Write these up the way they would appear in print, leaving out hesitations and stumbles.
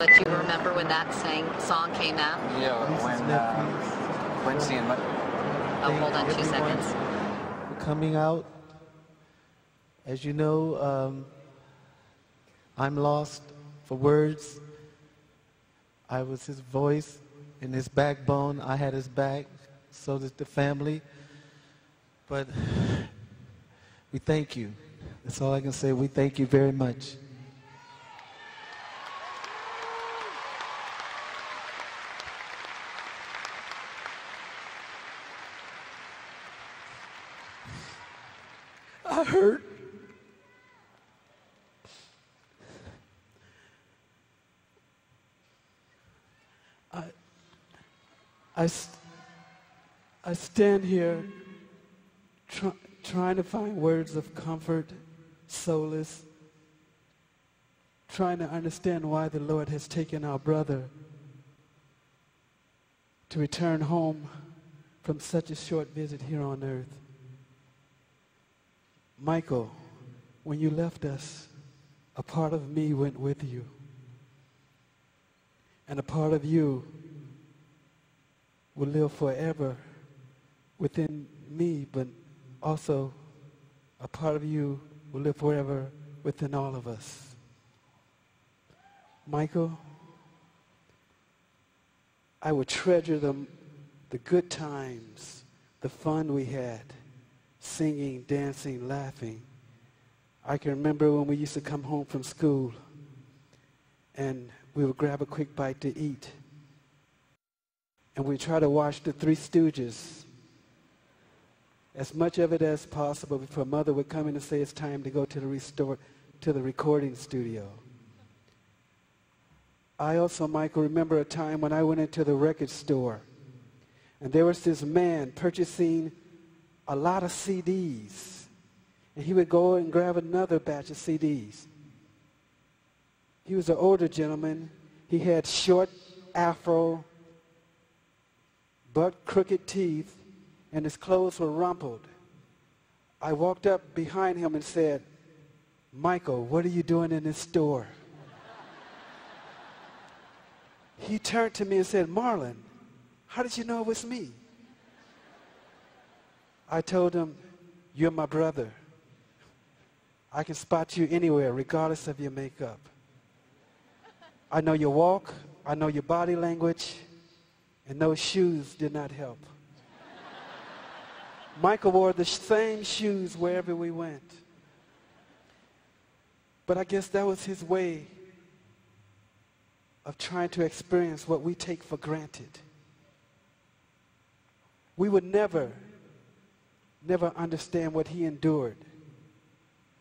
But you remember when that song came out? Yeah, when Quincy and... Oh, hold on 2 seconds. Coming out, as you know, I'm lost for words. I was his voice and his backbone. I had his back, so did the family. But we thank you. That's all I can say. We thank you very much. I hurt. I stand here trying to find words of comfort, solace, trying to understand why the Lord has taken our brother to return home from such a short visit here on earth. Michael, when you left us, a part of me went with you. And a part of you will live forever within me, but also a part of you will live forever within all of us. Michael, I would treasure the good times, the fun we had, singing, dancing, laughing. I can remember when we used to come home from school and we would grab a quick bite to eat. And we'd try to watch the Three Stooges, as much of it as possible before Mother would come in and say it's time to go to the recording studio. I also, Michael, remember a time when I went into the record store and there was this man purchasing a lot of CDs, and he would go and grab another batch of CDs. He was an older gentleman. He had short afro, butt crooked teeth, and his clothes were rumpled. I walked up behind him and said, "Michael, what are you doing in this store?" He turned to me and said, "Marlon, how did you know it was me?" I told him, "You're my brother. I can spot you anywhere, regardless of your makeup. I know your walk, I know your body language, and those shoes did not help." Michael wore the same shoes wherever we went. But I guess that was his way of trying to experience what we take for granted. We would never understand what he endured.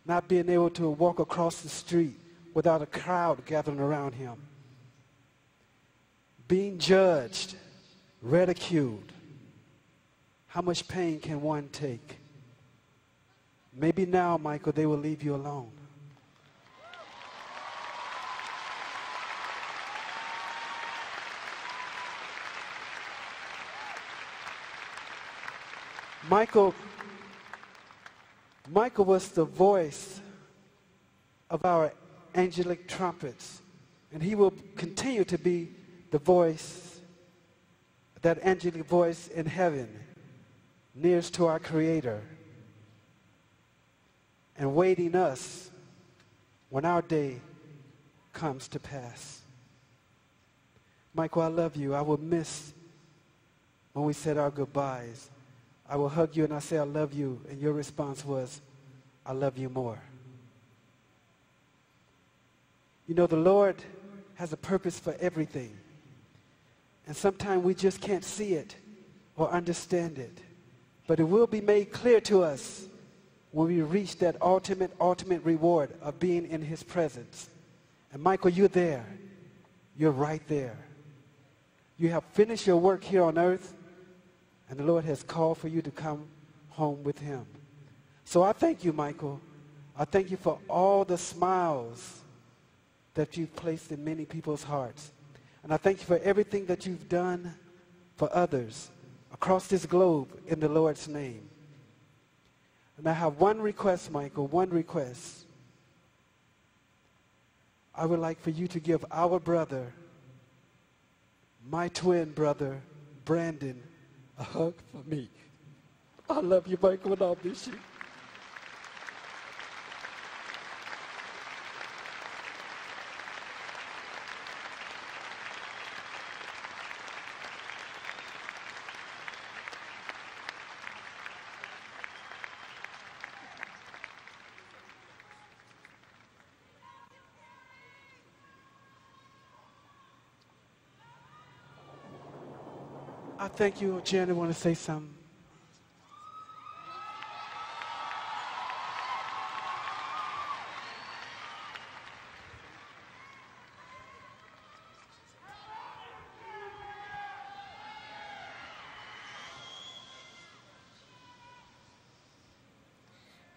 Not being able to walk across the street without a crowd gathering around him. Being judged, ridiculed. How much pain can one take? Maybe now, Michael, they will leave you alone. Michael was the voice of our angelic trumpets, and he will continue to be the voice, that angelic voice in heaven, nearest to our Creator, and waiting us when our day comes to pass. Michael, I love you. I will miss when we said our goodbyes. I will hug you and I say I love you, and your response was, "I love you more." You know, the Lord has a purpose for everything. And sometimes we just can't see it or understand it. But it will be made clear to us when we reach that ultimate reward of being in his presence. And Michael, you're there. You're right there. You have finished your work here on earth, and the Lord has called for you to come home with him. So I thank you, Michael. I thank you for all the smiles that you've placed in many people's hearts. And I thank you for everything that you've done for others across this globe in the Lord's name. And I have one request, Michael, one request. I would like for you to give our brother, my twin brother, Brandon, a hug for me. I love you, Michael, and I'll miss you. I thank you. Janet, want to say something?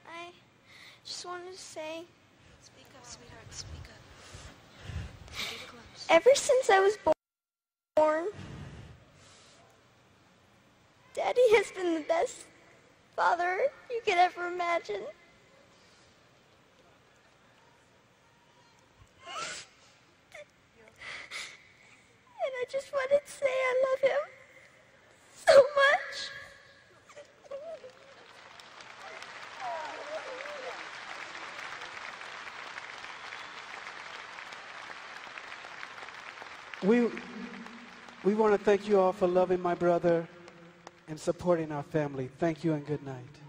I just wanted to say, Speak up, sweetheart, speak up. Get close. ever since I was born, Daddy has been the best father you could ever imagine. And I just wanted to say I love him so much. We want to thank you all for loving my brother and supporting our family. Thank you and good night.